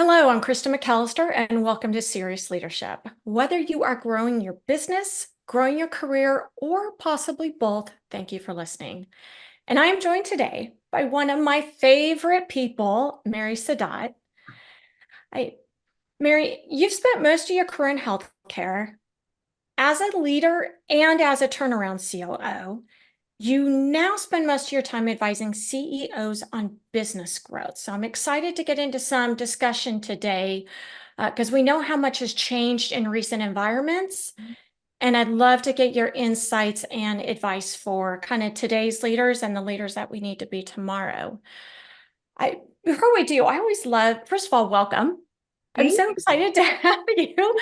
Hello, I'm Krista McAllister, and welcome to Cerius Leadership. Whether you are growing your business, growing your career, or possibly both, thank you for listening. And I am joined today by one of my favorite people, Mary Sadat. I, Mary, you've spent most of your career in healthcare as a leader and as a turnaround COO. You now spend most of your time advising CEOs on business growth. So I'm excited to get into some discussion today because we know how much has changed in recent environments. And I'd love to get your insights and advice for kind of today's leaders and the leaders that we need to be tomorrow. Before we do, I always love, first of all, welcome. I'm Thank so you. excited to have you.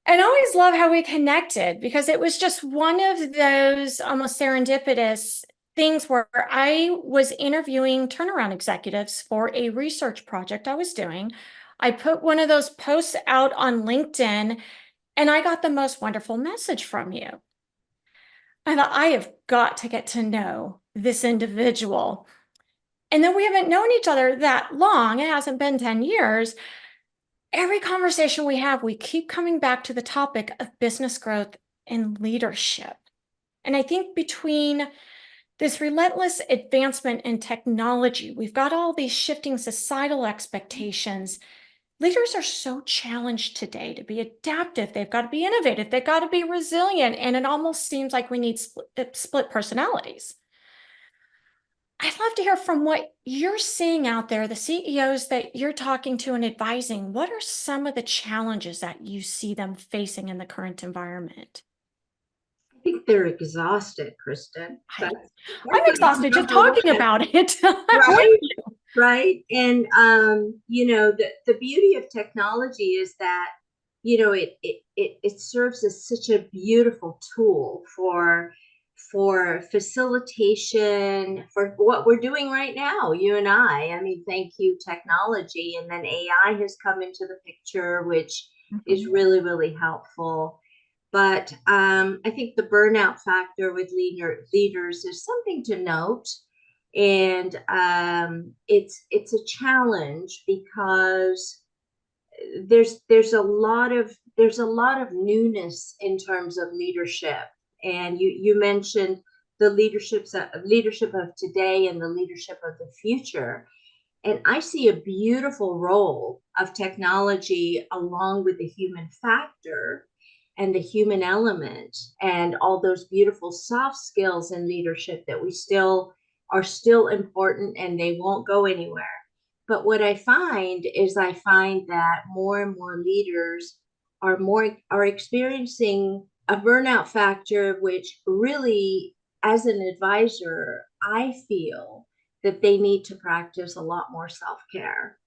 And I always love how we connected because it was just one of those almost serendipitous things where I was interviewing turnaround executives for a research project I was doing. I put one of those posts out on LinkedIn and I got the most wonderful message from you. I thought, I have got to get to know this individual. And then we haven't known each other that long. It hasn't been 10 years. Every conversation we have, we keep coming back to the topic of business growth and leadership. And I think between this relentless advancement in technology, we've got all these shifting societal expectations. Leaders are so challenged today to be adaptive. They've got to be innovative. They've got to be resilient. And it almost seems like we need split personalities. I'd love to hear from what you're seeing out there, the CEOs that you're talking to and advising. What are some of the challenges that you see them facing in the current environment? I think they're exhausted, Kristen. I, That's I'm exhausted just number talking one, about it. I'm with right? you. Right. And the beauty of technology is that, it serves as such a beautiful tool for facilitation for what we're doing right now, you and I. I mean, thank you, technology. And then AI has come into the picture, which is Mhm. really, really helpful. But I think the burnout factor with leaders is something to note, and it's a challenge because there's a lot of newness in terms of leadership, and you mentioned the leadership of today and the leadership of the future. And I see a beautiful role of technology along with the human factor and the human element and all those beautiful soft skills in leadership that we still are still important, and they won't go anywhere. But what I find that more and more leaders are experiencing a burnout factor, which really, as an advisor, I feel that they need to practice a lot more self-care.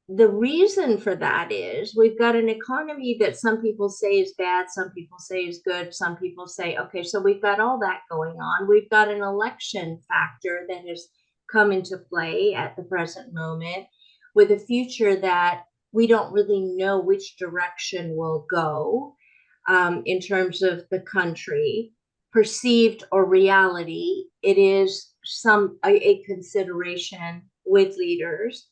The reason for that is we've got an economy that some people say is bad, some people say is good, some people say, okay, so we've got all that going on. We've got an election factor that has come into play at the present moment, with a future that we don't really know which direction will go, in terms of the country, perceived or reality. It is a consideration with leaders.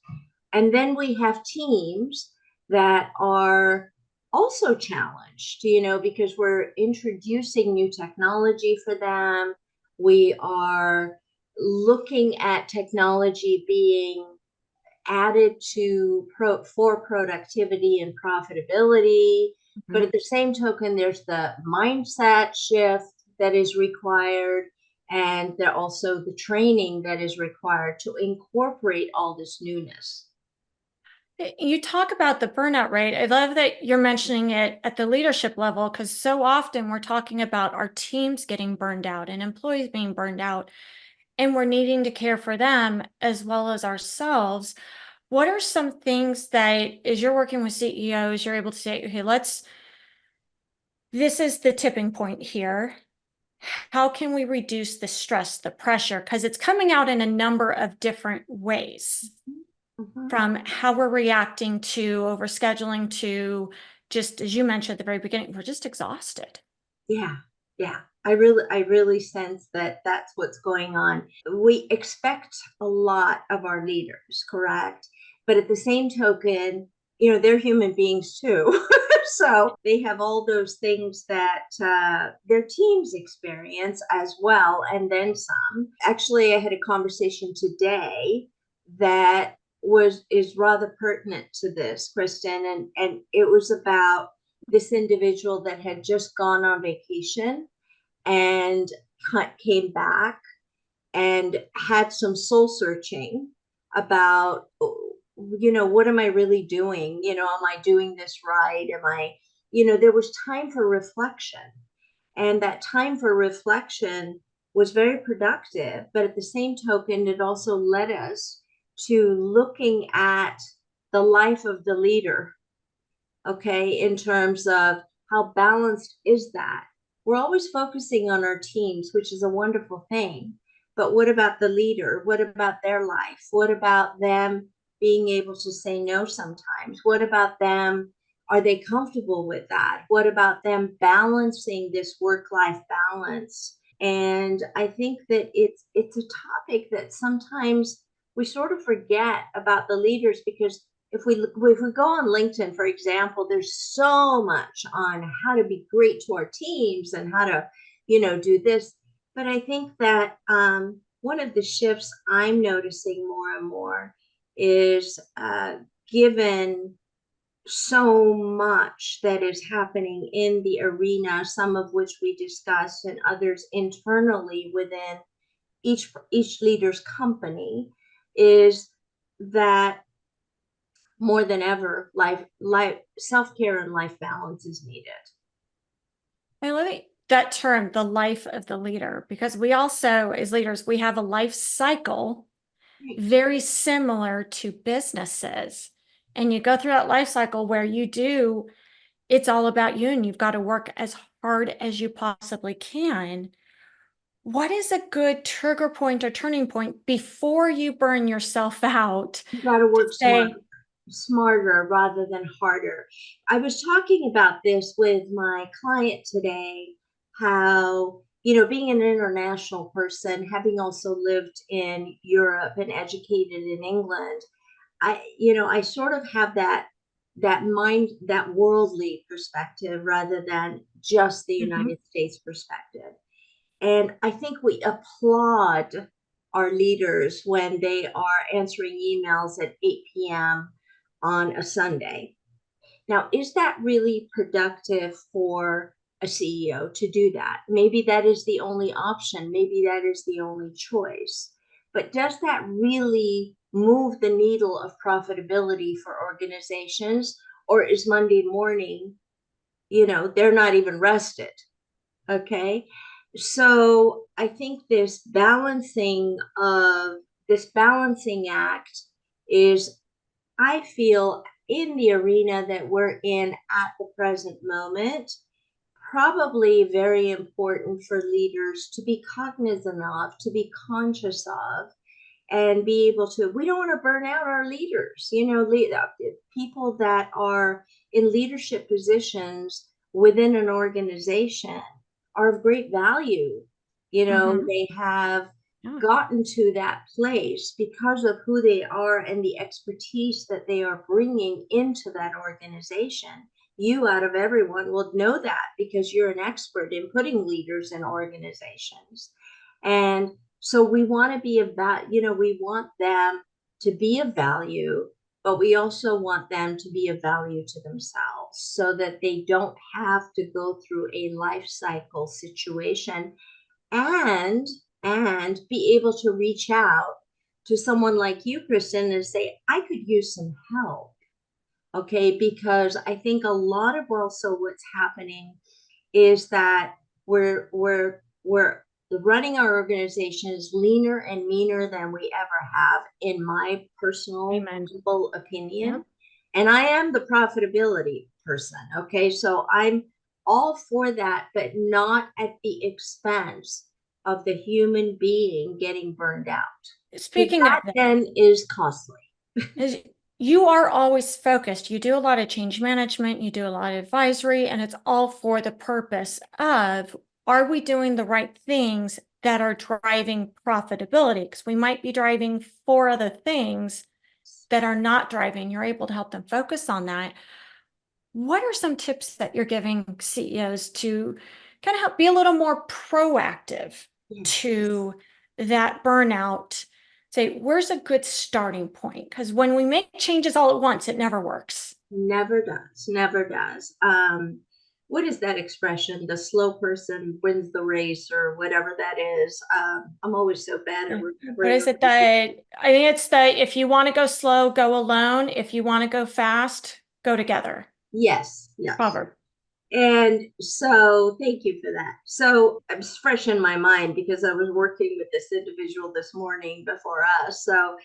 And then we have teams that are also challenged, because we're introducing new technology for them. We are looking at technology being added for productivity and profitability. But Mhm. at the same token, there's the mindset shift that is required, and there also the training that is required to incorporate all this newness. You talk about the burnout rate. I love that you're mentioning it at the leadership level because so often we're talking about our teams getting burned out and employees being burned out, and we're needing to care for them as well as ourselves. What are some things that, as you're working with CEOs, you're able to say, okay, this is the tipping point here. How can we reduce the stress, the pressure? Because it's coming out in a number of different ways, Mhm. from how we're reacting to overscheduling to, just as you mentioned at the very beginning, we're just exhausted. Yeah, yeah. I really sense that that's what's going on. We expect a lot of our leaders, correct? But at the same token, they're human beings too. So they have all those things that their teams experience as well, and then some. Actually, I had a conversation today that is rather pertinent to this, Kristen, and it was about this individual that had just gone on vacation and came back and had some soul searching about, what am I really doing? Am I doing this right? There was time for reflection. And that time for reflection was very productive. But at the same token, it also led us to looking at the life of the leader, okay, in terms of how balanced is that? We're always focusing on our teams, which is a wonderful thing. But what about the leader? What about their life? What about them being able to say no sometimes? What about them? Are they comfortable with that? What about them balancing this work-life balance? And I think that it's a topic that sometimes we sort of forget about the leaders, because if we go on LinkedIn, for example, there's so much on how to be great to our teams and how to, do this. But I think that one of the shifts I'm noticing more and more is given so much that is happening in the arena, some of which we discussed, and others internally within each leader's company, is that more than ever, life self-care and life balance is needed. I love that term, the life of the leader, because we also, as leaders, we have a life cycle very similar to businesses. And you go through that life cycle where it's all about you and you've got to work as hard as you possibly can. What is a good trigger point or turning point before you burn yourself out You got to to work say, smarter rather than harder. I was talking about this with my client today, how, being an international person, having also lived in Europe and educated in England, I sort of have that mind, that worldly perspective rather than just the United States perspective. And I think we applaud our leaders when they are answering emails at 8 p.m. on a Sunday. Now, is that really productive for a CEO to do that? Maybe that is the only option. Maybe that is the only choice. But does that really move the needle of profitability for organizations? Or is Monday morning, they're not even rested? Okay. So I think this balancing act is, I feel, in the arena that we're in at the present moment, probably very important for leaders to be cognizant of, to be conscious of, and be able to. We don't want to burn out our leaders, people that are in leadership positions within an organization are of great value. They have gotten to that place because of who they are and the expertise that they are bringing into that organization. You, out of everyone, will know that because you're an expert in putting leaders in organizations. And so we want to be about, we want them to be of value, but we also want them to be of value to themselves so that they don't have to go through a life cycle situation, and be able to reach out to someone like you, Kristen, and say, I could use some help. Okay, because I think a lot of also what's happening is that we're running our organizations leaner and meaner than we ever have, in my personal humble opinion. Yep. And I am the profitability person. Okay, so I'm all for that, but not at the expense of the human being getting burned out. Speaking of that, then is costly. You are always focused. You do a lot of change management, you do a lot of advisory, and it's all for the purpose of, are we doing the right things that are driving profitability? Because we might be driving 4 other things that are not driving, you're able to help them focus on that. What are some tips that you're giving CEOs to kind of help be a little more proactive to that burnout? Say, where's a good starting point? Because when we make changes all at once, it never works. Never does, never does. What is that expression? The slow person wins the race, or whatever that is. I'm always so bad at What remembering. is it that I think it's the if you want to go slow, go alone. If you want to go fast, go together. Yes, yes. Proverb. And so thank you for that. So it's fresh in my mind because I was working with this individual this morning before us. So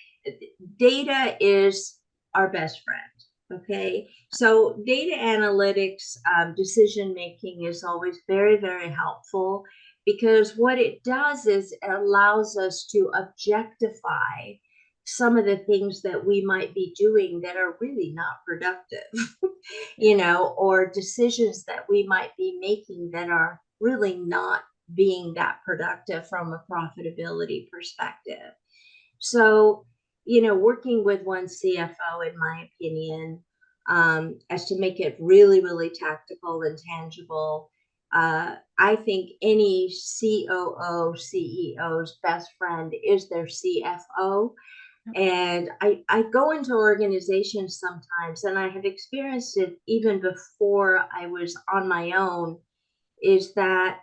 data is our best friend. Okay. So data analytics, decision making is always very, very helpful because what it does is it allows us to objectify some of the things that we might be doing that are really not productive. Or decisions that we might be making that are really not being that productive from a profitability perspective. So, working with one CFO, in my opinion, as to make it really, really tactical and tangible, I think any COO, CEO's best friend is their CFO. And I go into organizations sometimes, and I have experienced it even before I was on my own, is that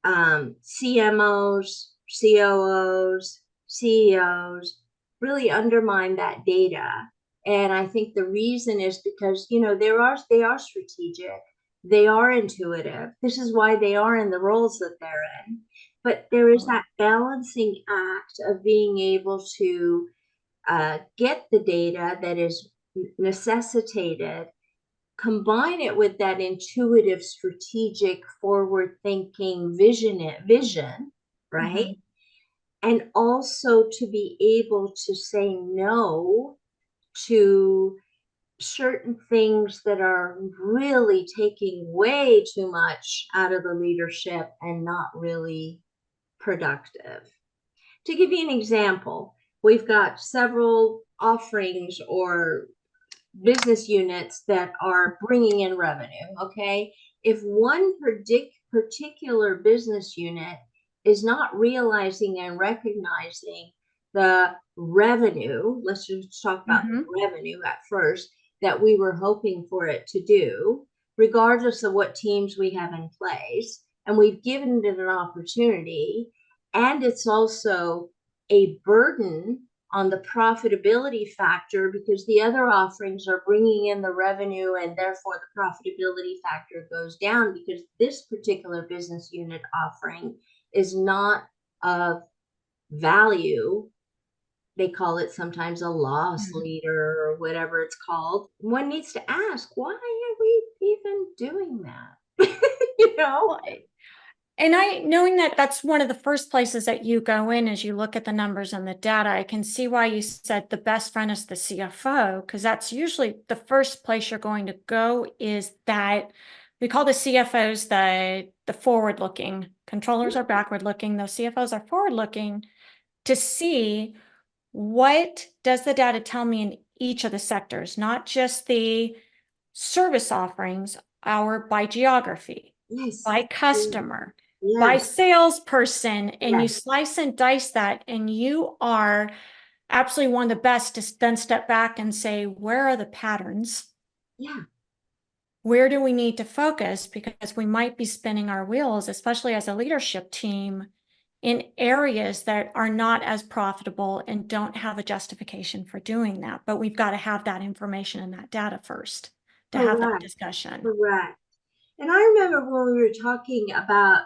CMOs, COOs, CEOs really undermine that data. And I think the reason is because, they are strategic, they are intuitive. This is why they are in the roles that they're in. But there is that balancing act of being able to get the data that is necessitated, combine it with that intuitive, strategic, forward-thinking vision, right? Mm-hmm. And also to be able to say no to certain things that are really taking way too much out of the leadership and not really productive. To give you an example, we've got several offerings or business units that are bringing in revenue. Okay. If one particular business unit is not realizing and recognizing the revenue, let's just talk about Mm-hmm. revenue at first, that we were hoping for it to do, regardless of what teams we have in place, and we've given it an opportunity, and it's also a burden on the profitability factor because the other offerings are bringing in the revenue, and therefore the profitability factor goes down because this particular business unit offering is not of value. They call it sometimes a loss leader or whatever it's called. One needs to ask, why are we even doing that? you know? Well, and knowing that that's one of the first places that you go in as you look at the numbers and the data, I can see why you said the best friend is the CFO, because that's usually the first place you're going to go is that we call the CFOs the forward looking. Controllers are backward looking. Those CFOs are forward looking to see what does the data tell me in each of the sectors, not just the service offerings, our by geography, Yes. by customer, by Yes. salesperson, and you Yes. slice and dice that, and you are absolutely one of the best to then step back and say, where are the patterns? Yeah. Where do we need to focus? Because we might be spinning our wheels, especially as a leadership team, in areas that are not as profitable and don't have a justification for doing that. But we've got to have that information and that data first to have that Correct. discussion. Correct. And I remember when we were talking about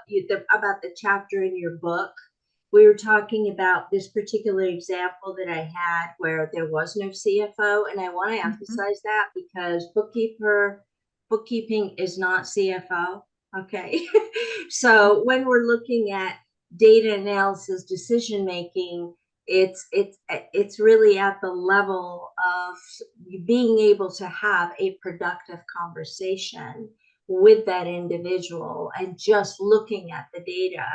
about the chapter in your book, we were talking about this particular example that I had where there was no CFO, and I want to Mhm. emphasize that because bookkeeping is not CFO. Okay, so when we're looking at data analysis, decision making, it's really at the level of being able to have a productive conversation with that individual and just looking at the data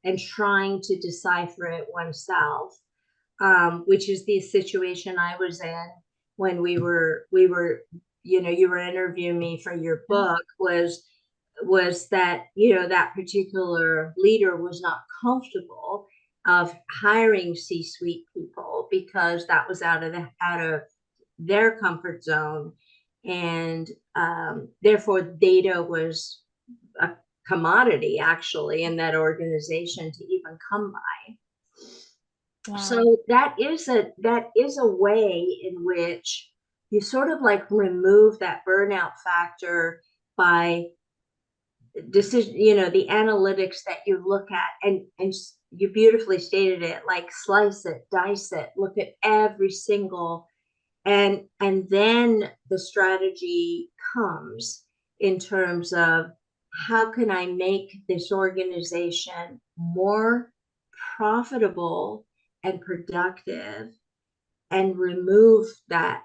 and trying to decipher it oneself, which is the situation I was in. when we were you were interviewing me for your Yeah. book was that that particular leader was not comfortable of hiring C-suite people because that was out of their comfort zone, and therefore data was a commodity actually in that organization to even come by. Wow. So that is a way in which you sort of like remove that burnout factor by decision, the analytics that you look at, and you beautifully stated it, like slice it, dice it, look at every single, and then the strategy comes in terms of how can I make this organization more profitable and productive, and remove that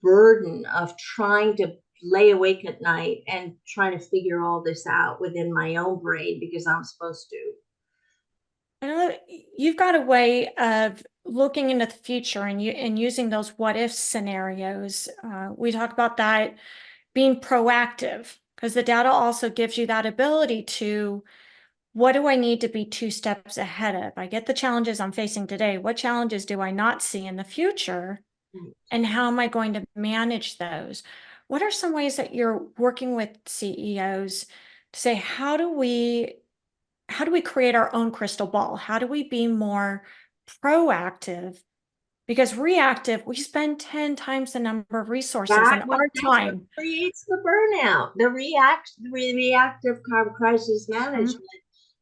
burden of trying to lay awake at night and trying to figure all this out within my own brain because I'm supposed to. I know that you've got a way of looking into the future and using those what if scenarios. We talk about that being proactive because the data also gives you that ability to what do I need to be 2 steps ahead of? I get the challenges I'm facing today. What challenges do I not see in the future? Right. And how am I going to manage those? What are some ways that you're working with CEOs to say, how do we create our own crystal ball? How do we be more proactive? Because reactive, we spend 10 times the number of resources and our That's what time. creates the burnout. The reactive crisis Mhm. management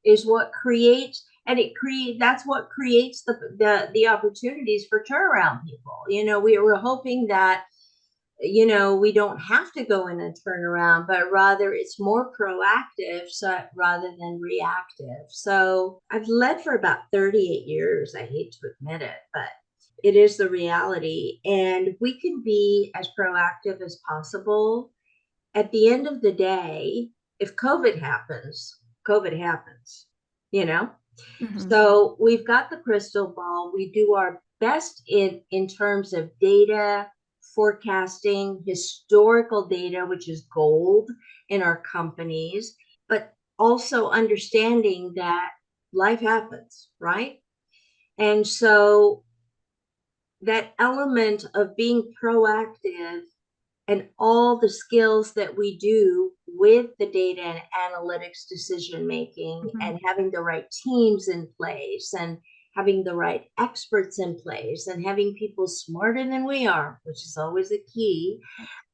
is what creates, and that's what creates the opportunities for turnaround people. We were hoping that we don't have to go in and turn around, but rather it's more proactive, so rather than reactive. So I've led for about 38 years. I hate to admit it, but it is the reality. And we can be as proactive as possible. At the end of the day, if COVID happens, you know? Mhm. So we've got the crystal ball. We do our best in terms of data, forecasting, historical data, which is gold in our companies, but also understanding that life happens, right? And so that element of being proactive and all the skills that we do with the data and analytics decision making, Mhm. and having the right teams in place, and having the right experts in place, and having people smarter than we are, which is always a key,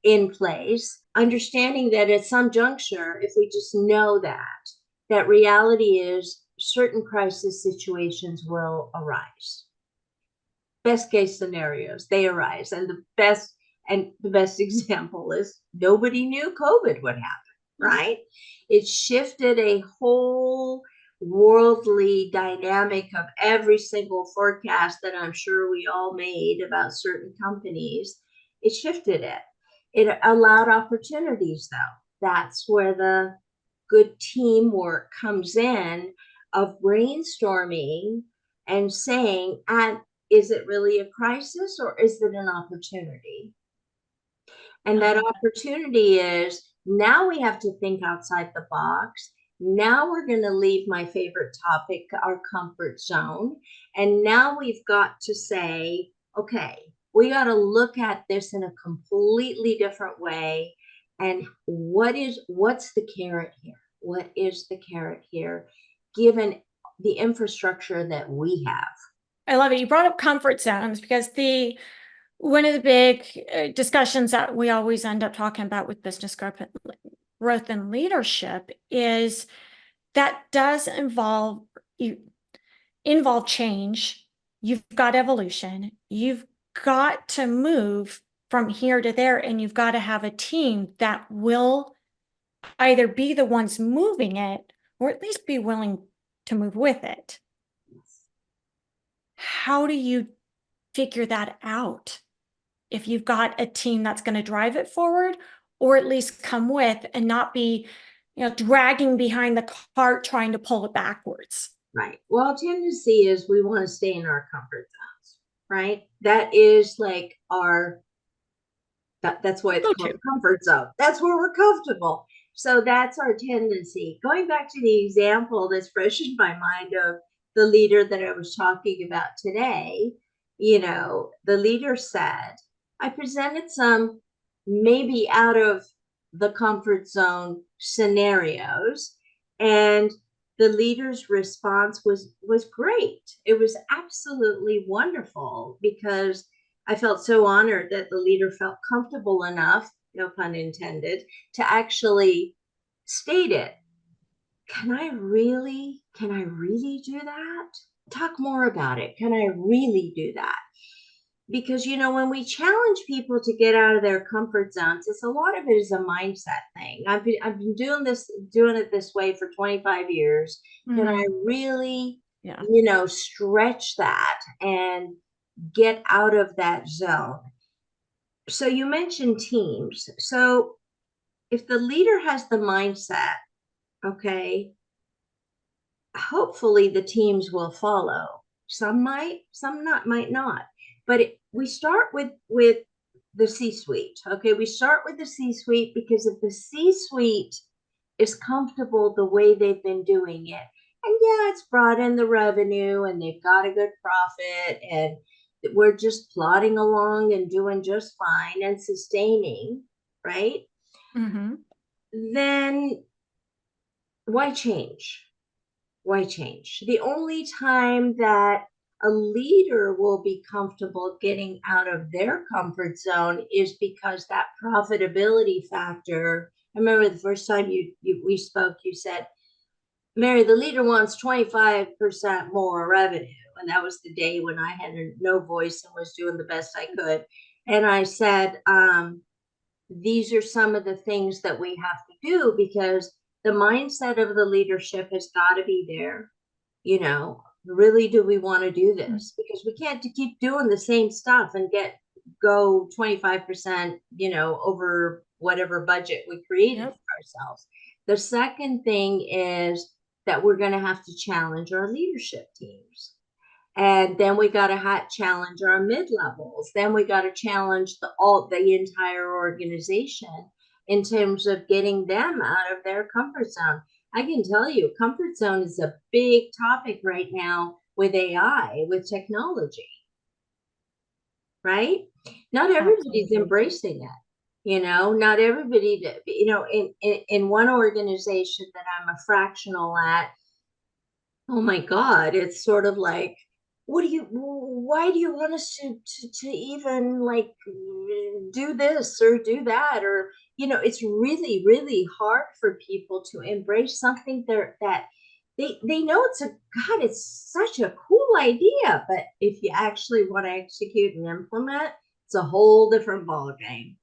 in place, understanding that at some juncture, if we just know that reality is certain crisis situations will arise, best case scenarios, they arise. And the best example is nobody knew COVID would happen, right? It shifted a whole worldly dynamic of every single forecast that I'm sure we all made about certain companies. It shifted it. It allowed opportunities, though. That's where the good teamwork comes in, of brainstorming and saying, is it really a crisis or is it an opportunity? And I that love opportunity is, now we have to think outside the box. Now we're going to leave my favorite topic, our comfort zone. And now we've got to say, okay, we got to look at this in a completely different way. And what's the carrot here? What is the carrot here, given the infrastructure that we have? I love it. You brought up comfort zones because the one of the big discussions that we always end up talking about with business growth and leadership is that does involve change. You've got evolution. You've got to move from here to there, and you've got to have a team that will either be the ones moving it or at least be willing to move with it. How do you figure that out? If you've got a team that's going to drive it forward, or at least come with and not be, dragging behind the cart trying to pull it backwards. Right. Well, tendency is we want to stay in our comfort zones, right? that is like that's why it's Go called to. a comfort zone. That's where we're comfortable. So that's our tendency. Going back to the example that's fresh in my mind of the leader that I was talking about today, the leader said, I presented some maybe out of the comfort zone scenarios, and the leader's response was great. It was absolutely wonderful because I felt so honored that the leader felt comfortable enough, no pun intended, to actually state it. Can I really do that? Talk more about it. Can I really do that? Because when we challenge people to get out of their comfort zones, it's a lot of it is a mindset thing. I've been doing it this way for 25 years. Can I really, Yeah. stretch that and get out of that zone? So you mentioned teams. So if the leader has the mindset, okay, hopefully the teams will follow. Some might, some not, might not. But we start with the C-suite. Okay, we start with the C-suite because if the C-suite is comfortable the way they've been doing it, and yeah, it's brought in the revenue and they've got a good profit and we're just plodding along and doing just fine and sustaining, right? Mm-hmm. Then why change? Why change? The only time that a leader will be comfortable getting out of their comfort zone is because that profitability factor. I remember the first time we spoke, you said, Mary, the leader wants 25% more revenue. And that was the day when I had no voice and was doing the best I could. And I said, these are some of the things that we have to do because the mindset of the leadership has got to be there. Really, do we want to do this? Because we can't keep doing the same stuff and go 25%, over whatever budget we created Yep. for ourselves. The second thing is that we're going to have to challenge our leadership teams. And then we got to challenge our mid levels. Then we got to challenge the entire organization in terms of getting them out of their comfort zone. I can tell you, comfort zone is a big topic right now with AI, with technology, right? Not everybody's Absolutely. embracing it. Not everybody, in one organization that I'm a fractional at, oh my God, it's sort of like, why do you want us to even like do this or do that? Or, it's really, really hard for people to embrace something that they know it's such a cool idea, but if you actually want to execute and implement, it's a whole different ballgame.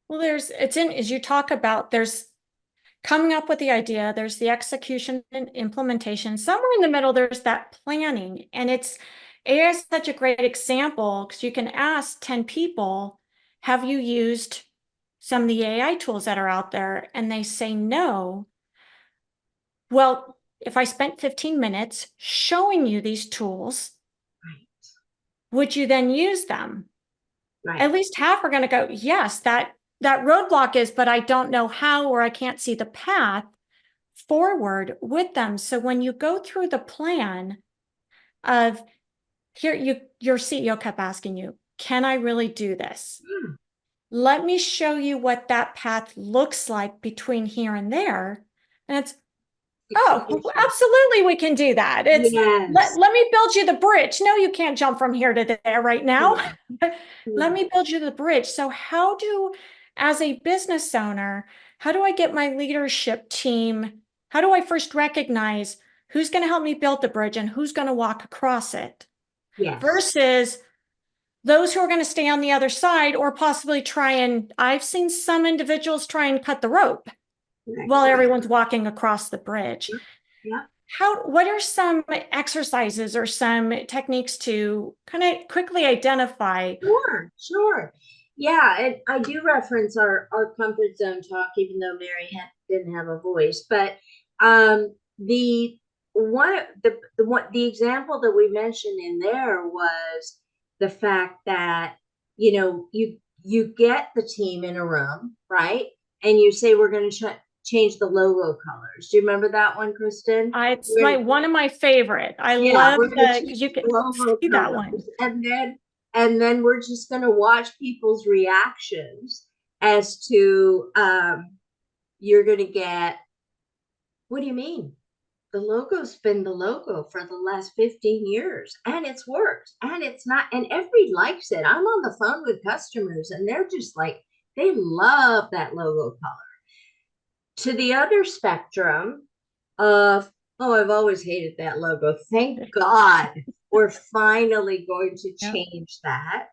Well, as you talk about, there's coming up with the idea, there's the execution and implementation. Somewhere in the middle, there's that planning. And AI is such a great example because you can ask 10 people, have you used some of the AI tools that are out there? And they say no. Well, if I spent 15 minutes showing you these tools, Right, would you then use them? At right. least half are going to go, yes, that roadblock is, but I don't know how, or I can't see the path forward with them. So when you go through the plan of your CEO kept asking you, can I really do this? Yeah, Let me show you what that path looks like between here and there. And it's, oh, execution. absolutely, we can do that. It's Yes. let me build you the bridge. No, you can't jump from here to there right now. Yeah, Let yeah. me build you the bridge. So as a business owner, how do I get my leadership team? How do I first recognize who's going to help me build the bridge and who's going to walk across it Yes. versus those who are going to stay on the other side or possibly I've seen some individuals try and cut the rope while Correct. everyone's walking across the bridge. Yeah. What are some exercises or some techniques to kind of quickly identify? Sure, sure. Yeah, and I do reference our comfort zone talk, even though didn't have a voice. But the one the example that we mentioned in there was the fact that, you get the team in a room, right? And you say, we're going to change the logo colors. Do you remember that one, Kristen? It's my one of my favorite. I Yeah, love we're going to the change because you the can logo see that one. colors. And then we're just going to watch people's reactions as to, you're going to get, what do you mean? The logo's been the logo for the last 15 years and it's worked and it's not, and everybody likes it. I'm on the phone with customers and they're just like, they love that logo color. To the other spectrum of, oh, I've always hated that logo. Thank God we're finally going to Yeah. change that.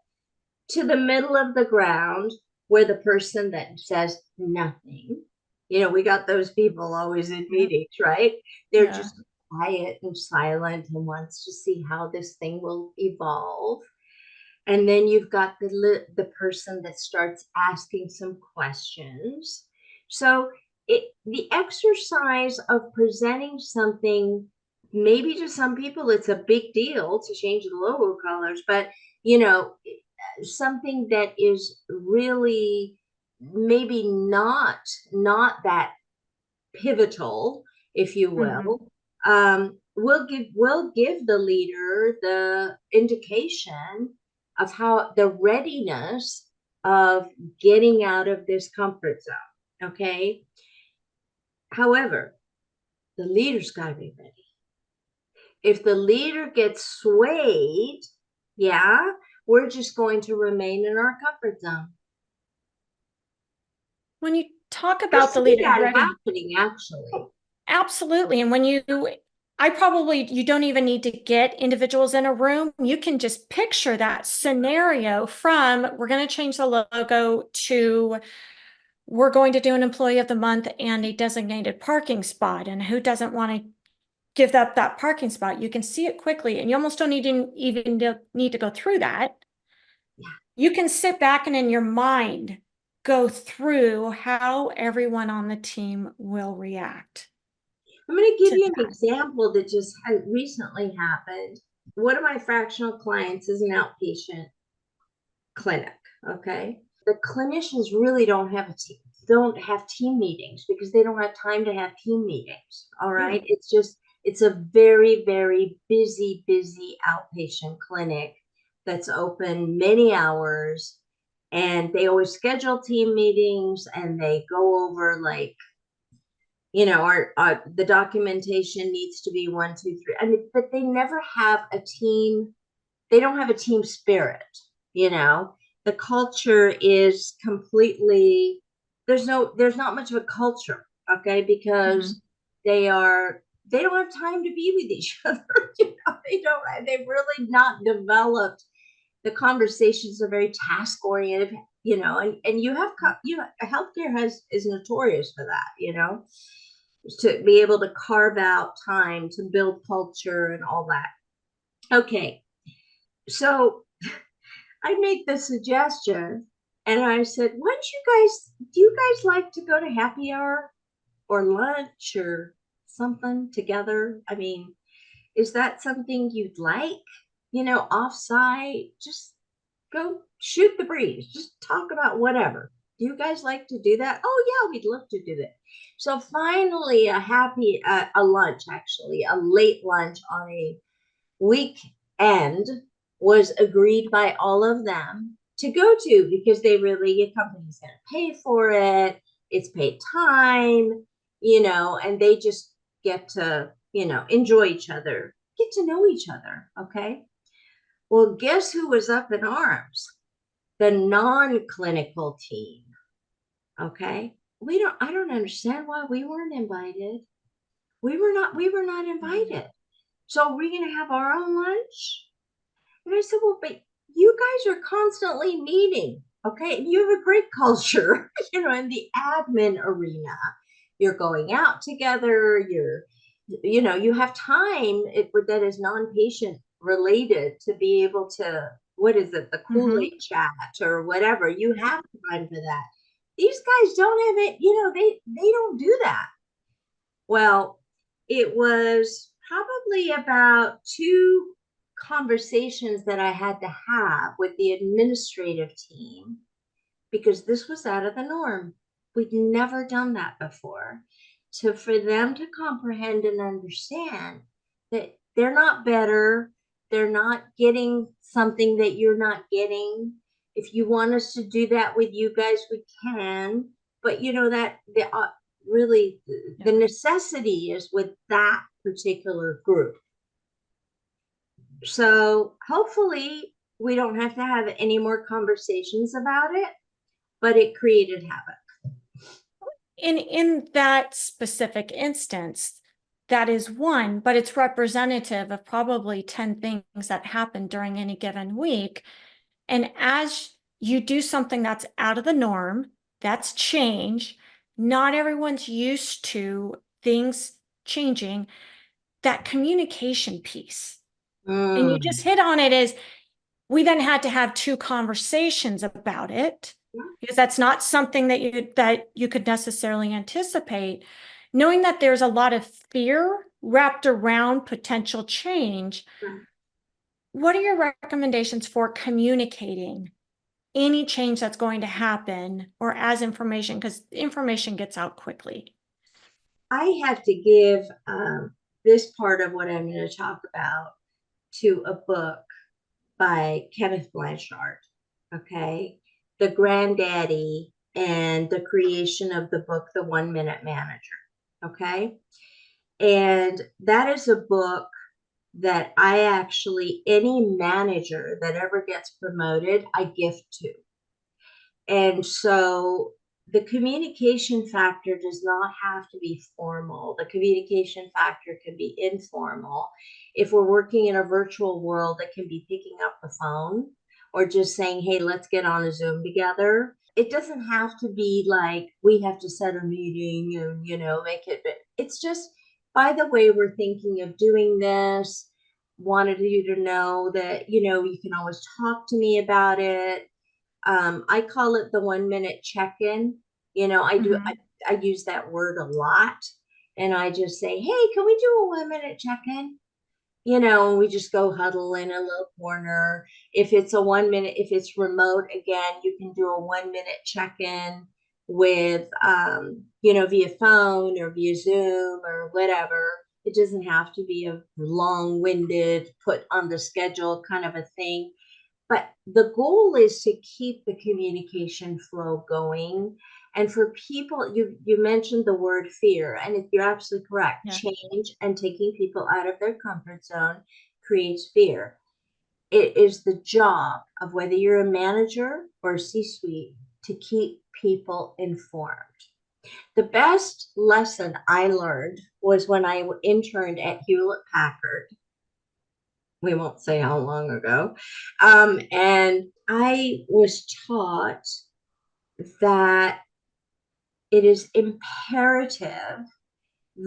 To the middle of the ground where the person that says nothing, we got those people always in Yeah. meetings, right? They're Yeah. just quiet and silent and wants to see how this thing will evolve. And then you've got the person that starts asking some questions. So the exercise of presenting something, maybe to some people it's a big deal to change the logo colors, but something that is really maybe not that pivotal, if you Mhm. will, will give the leader the indication of how the readiness of getting out of this comfort zone. Okay. However, the leader's got to be ready. If the leader gets swayed, yeah, we're just going to remain in our comfort zone. When you talk I about the see leader that ready, happening actually. absolutely. And when you don't even need to get individuals in a room. You can just picture that scenario from we're going to change the logo to we're going to do an employee of the month and a designated parking spot. And who doesn't want to give up that parking spot? You can see it quickly and you almost don't even need to go through that. You can sit back and in your mind go through how everyone on the team will react I'm going to give to you an that. example that just recently happened. One of my fractional clients is an outpatient clinic. Okay. The clinicians really don't have team meetings because they don't have time to have team meetings. All right. It's a very, very busy outpatient clinic that's open many hours. And they always schedule team meetings and they go over like, our the documentation needs to be 1, 2, 3. I mean, but they never have a team. They don't have a team spirit. You know, the culture is completely. There's not much of a culture. Okay, because Mhm. they don't have time to be with each other. They've really not developed. The conversations are very task oriented. And healthcare is notorious for that. To be able to carve out time to build culture and all that. Okay, so I made the suggestion and I said, why don't do you guys like to go to happy hour or lunch or something together? I mean, is that something you'd like? Offsite, just go shoot the breeze, just talk about whatever. Do you guys like to do that? Oh yeah, we'd love to do that. So finally, a lunch, actually, a late lunch on a weekend was agreed by all of them to go to because your company's going to pay for it. It's paid time, and they just get to, enjoy each other, get to know each other. Okay. Well, guess who was up in arms? The non-clinical team. Okay. I don't understand why we weren't invited. We were not invited. So we're going to have our own lunch? And I said, well, but you guys are constantly meeting. Okay. And you have a great culture, in the admin arena. You're going out together. You have time that is non-patient related to be able to, what is it, the Mhm. Kool-Aid chat or whatever. You have time for that. These guys don't have it. They don't do that. Well, it was probably about conversations that I had to have with the administrative team because this was out of the norm. We'd never done that before. To for them to comprehend and understand that they're not better, they're not getting something that you're not getting. If you want us to do that with you guys, we can. But you know that the really the necessity is with that particular group. So hopefully we don't have to have any more conversations about it, but it created havoc. In that specific instance, that is one, but it's representative of probably 10 things that happen during any given week. And as you do something that's out of the norm, that's change. Not everyone's used to things changing. That communication piece. And you just hit on it is we then had to have two conversations about it because that's not something that you could necessarily anticipate. Knowing that there's a lot of fear wrapped around potential change, what are your recommendations for communicating any change that's going to happen or as information? Because information gets out quickly. I have to give this part of what I'm going to talk about to a book by Kenneth Blanchard. Okay. The granddaddy and the creation of the book, The 1 Minute Manager. Okay. And that is a book that I actually, any manager that ever gets promoted, I gift to. And so the communication factor does not have to be formal. The communication factor can be informal. If we're working in a virtual world, it can be picking up the phone or just saying, hey, let's get on a Zoom together. It doesn't have to be like we have to set a meeting and, make it, but it's just, by the way, we're thinking of doing this, wanted you to know that, you can always talk to me about it. I call it the 1 minute check-in. I use that word a lot. And I just say, hey, can we do a 1 minute check-in? And we just go huddle in a little corner. If it's a 1 minute, if it's remote, again, you can do a 1 minute check-in with, via phone or via Zoom or whatever. It doesn't have to be a long-winded, put on the schedule kind of a thing. But the goal is to keep the communication flow going. And for people, you mentioned the word fear, and you're absolutely correct. Yeah. Change and taking people out of their comfort zone creates fear. It is the job of whether you're a manager or a C-suite to keep people informed. The best lesson I learned was when I interned at Hewlett Packard. We won't say how long ago. And I was taught that it is imperative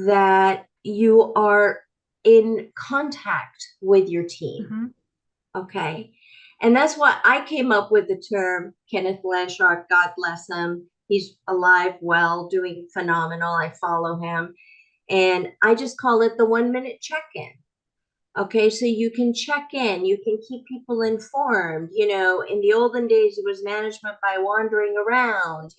that you are in contact with your team. Mm-hmm. Okay. And that's why I came up with the term Kenneth Blanchard, God bless him. He's alive, well, doing phenomenal. I follow him. And I just call it the 1 minute check-in. Okay, so you can check in, you can keep people informed. In the olden days, it was management by wandering around.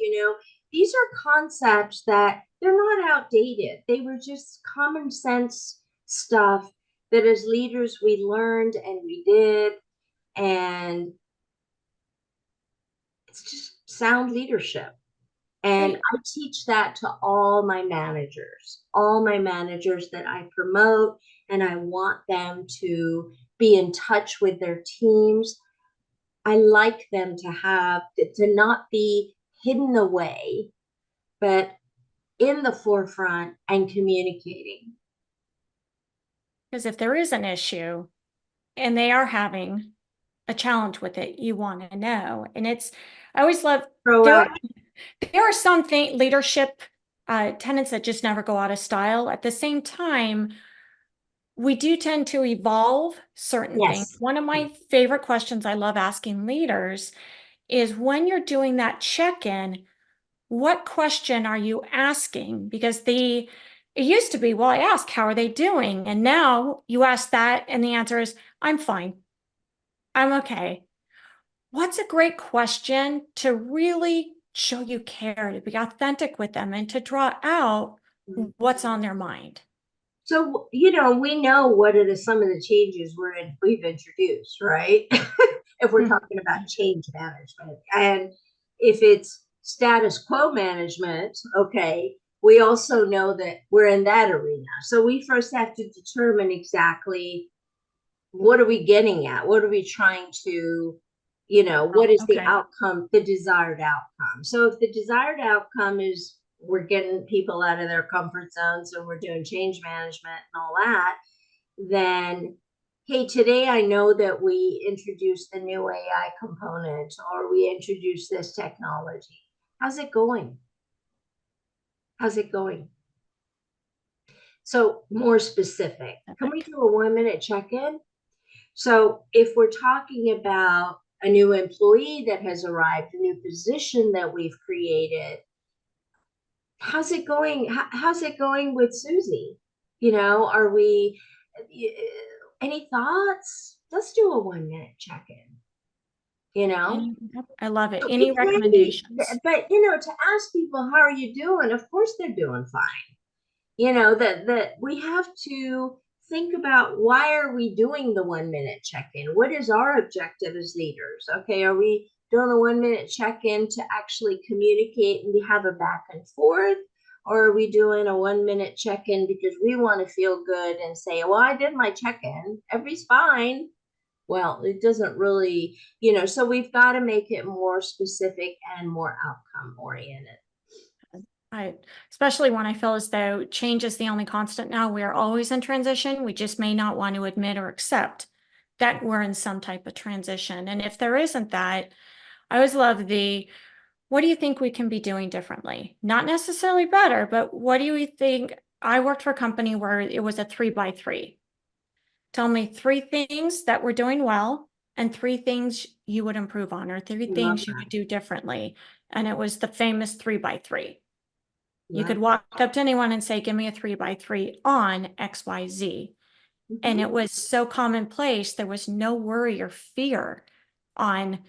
These are concepts that they're not outdated. They were just common sense stuff that as leaders we learned and we did. And it's just sound leadership. And I teach that to all my managers that I promote, and I want them to be in touch with their teams. I like them to not be hidden away, but in the forefront and communicating. Because if there is an issue and they are having a challenge with it, you want to know. And I always love, there are some leadership tenets that just never go out of style. At the same time, we do tend to evolve certain things. One of my favorite questions I love asking leaders is when you're doing that check-in, what question are you asking? Because it used to be, well, I ask, how are they doing? And now you ask that and the answer is, I'm fine. I'm okay. What's a great question to really show you care, to be authentic with them, and to draw out what's on their mind? So, we know what are some of the changes we've introduced, right? If we're talking about change management. And if it's status quo management, okay, we also know that we're in that arena. So we first have to determine exactly what are we getting at? What are we trying to, what is the Okay. outcome, the desired outcome? So if the desired outcome is we're getting people out of their comfort zones and we're doing change management and all that, then hey, today I know that we introduced the new AI component or we introduced this technology. How's it going? How's it going? So more specific. Can we Epic. do a 1 minute check-in? So if we're talking about a new employee that has arrived, a new position that we've created, how's it going? How's it going with Susie? Are we, any thoughts? Let's do a 1 minute check-in, you know? I love it. So Any it's ready, recommendations? but to ask people, how are you doing? Of course they're doing fine. That we have to think about, why are we doing the 1 minute check-in? What is our objective as leaders? Okay, are we doing the 1 minute check-in to actually communicate and have a back and forth, or are we doing a 1 minute check-in because we want to feel good and say, well, I did my check-in, everybody's fine? Well, it doesn't really, so we've got to make it more specific and more outcome oriented. I, especially when I feel as though change is the only constant now. We are always in transition. We just may not want to admit or accept that we're in some type of transition. And if there isn't that, I always love what do you think we can be doing differently? Not necessarily better, but what do you think? I worked for a company where it was a 3 by 3. Tell me 3 things that we're doing well and 3 things you would improve on, or three Love things you that. would do differently. And it was the famous 3 by 3. You Love could walk up to anyone and say, give me a 3 by 3 on XYZ. And mm-hmm. it was so commonplace. There was no worry or fear on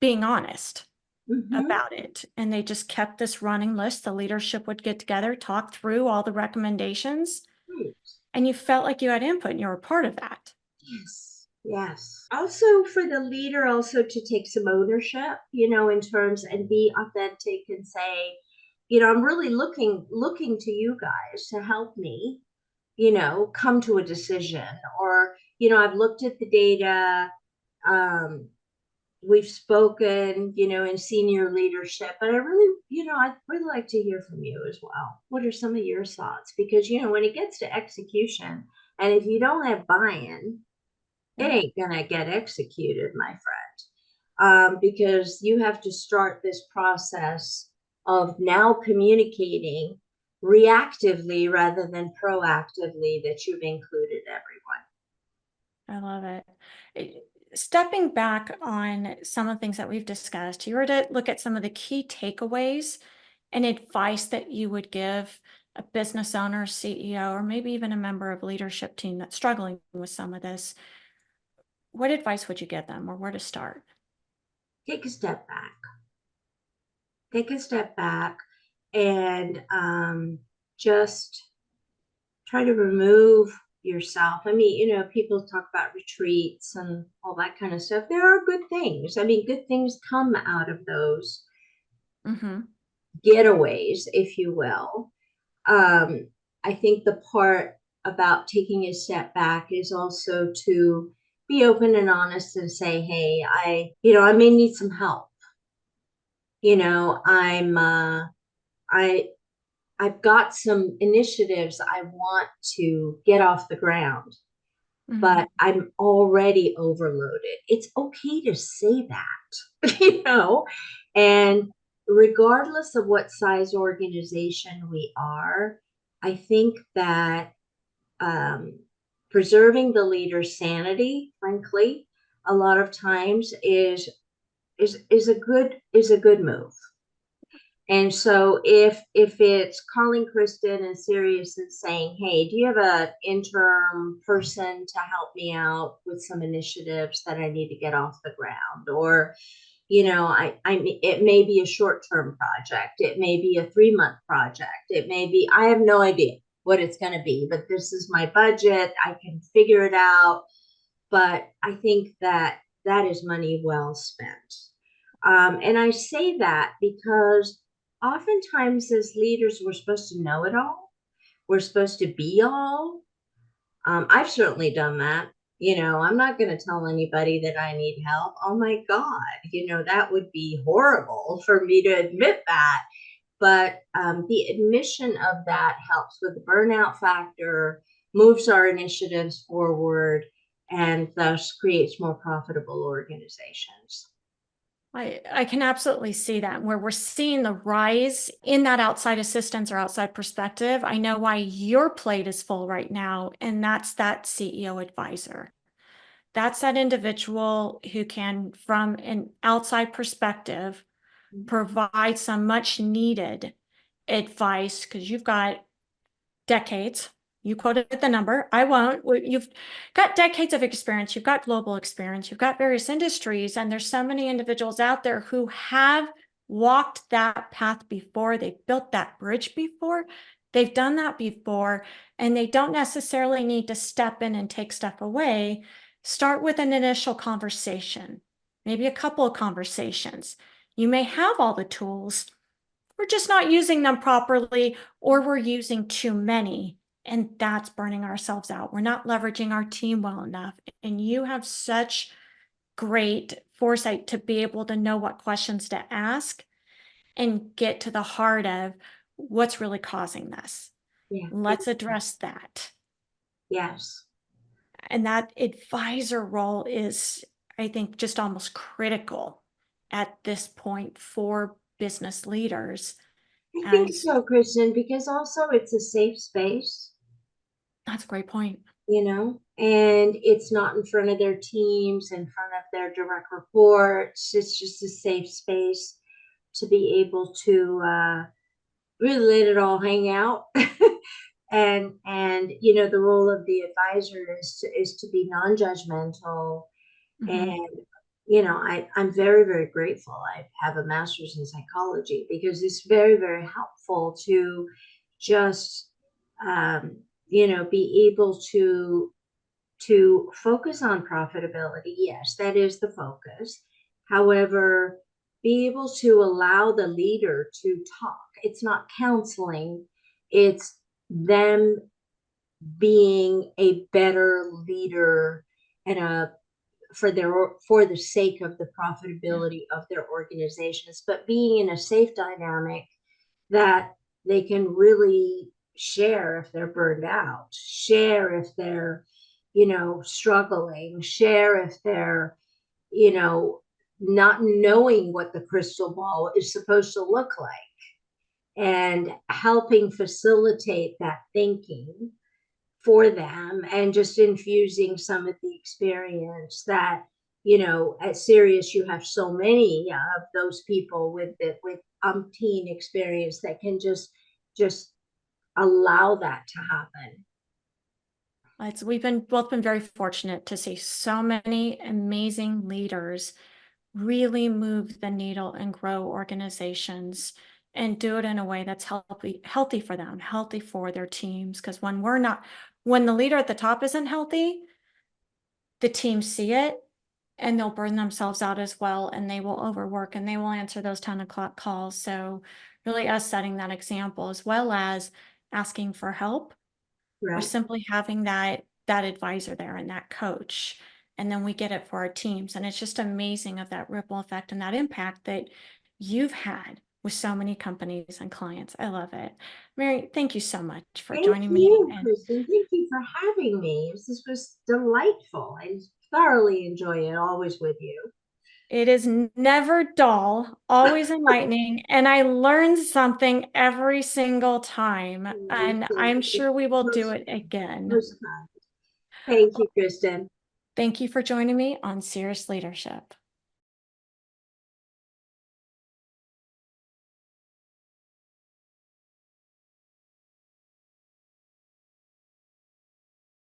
being honest Mm-hmm. about it. And they just kept this running list. The leadership would get together, talk through all the recommendations, Right. and you felt like you had input and you were part of that. Yes, yes. Also for the leader also to take some ownership, in terms and be authentic and say, I'm really looking to you guys to help me, come to a decision. Or, I've looked at the data, we've spoken, in senior leadership, but I'd really like to hear from you as well. What are some of your thoughts? Because, when it gets to execution, and if you don't have buy-in, it Yeah. ain't gonna get executed, my friend. Because you have to start this process of now communicating reactively rather than proactively that you've included everyone. I love it. Stepping back on some of the things that we've discussed, you were to look at some of the key takeaways and advice that you would give a business owner, CEO, or maybe even a member of a leadership team that's struggling with some of this. What advice would you give them, or where to start? Take a step back. Take a step back and just try to remove yourself. I mean, people talk about retreats and all that kind of stuff. There are good things. I mean, good things come out of those Mm-hmm. getaways, if you will. I think the part about taking a step back is also to be open and honest and say, hey, I may need some help. I'm, I, I've got some initiatives I want to get off the ground, Mm-hmm. but I'm already overloaded. It's okay to say that, and regardless of what size organization we are, I think that um, preserving the leader's sanity, frankly, a lot of times is a good move. And so if it's calling Kristen and Cerius and saying, hey, do you have an interim person to help me out with some initiatives that I need to get off the ground? Or, it may be a short-term project. It may be a 3-month project. It may be, I have no idea what it's going to be, but this is my budget. I can figure it out. But I think that that is money well spent. And I say that because oftentimes as leaders, we're supposed to know it all. We're supposed to be all. I've certainly done that. I'm not going to tell anybody that I need help. Oh my God, that would be horrible for me to admit that. But the admission of that helps with the burnout factor, moves our initiatives forward, and thus creates more profitable organizations. I can absolutely see that where we're seeing the rise in that outside assistance or outside perspective. I know why your plate is full right now, and that's that CEO advisor. That's that individual who can, from an outside perspective, provide some much needed advice because you've got decades. You quoted the number. I won't. You've got decades of experience. You've got global experience. You've got various industries. And there's so many individuals out there who have walked that path before. They've built that bridge before. They've done that before. And they don't necessarily need to step in and take stuff away. Start with an initial conversation, maybe a couple of conversations. You may have all the tools, we're just not using them properly, or we're using too many, and that's burning ourselves out. We're not leveraging our team well enough. And you have such great foresight to be able to know what questions to ask and get to the heart of what's really causing this. Yeah. Let's address that. Yes. And that advisor role is, I think, just almost critical at this point for business leaders. I think And so, Kristen, because also it's a safe space, that's a great point. and it's not in front of their teams, in front of their direct reports. It's just a safe space to be able to really let it all hang out. and the role of the advisor is to be non-judgmental. Mhm. And I'm very, very grateful I have a master's in psychology, because it's very, very helpful to just be able to focus on profitability. Yes, that is the focus. However, be able to allow the leader to talk. It's not counseling, it's them being a better leader and for the sake of the Yeah. profitability of their organizations, but being in a safe dynamic that they can really share if they're burned out, share if they're, struggling, share if they're, not knowing what the crystal ball is supposed to look like, and helping facilitate that thinking for them, and just infusing some of the experience that, at Cerius you have so many of those people with umpteen experience that can just allow that to happen. We've been both been very fortunate to see so many amazing leaders really move the needle and grow organizations and do it in a way that's healthy for them, healthy for their teams. Because when the leader at the top isn't healthy, the teams see it and they'll burn themselves out as well, and they will overwork and they will answer those 10 o'clock calls. So really us setting that example, as well as asking for help, or Right. simply having that advisor there and that coach. And then we get it for our teams. And it's just amazing of that ripple effect and that impact that you've had with so many companies and clients. I love it. Mary, thank you so much for Thank joining me. you, And Kristen. Thank you for having me. This was delightful. I thoroughly enjoy it, always with you. it is never dull, always enlightening. And I learn something every single time. And I'm sure we will do Most, it again. most kind. Thank you, Kristen. Thank you for joining me on Serious Leadership.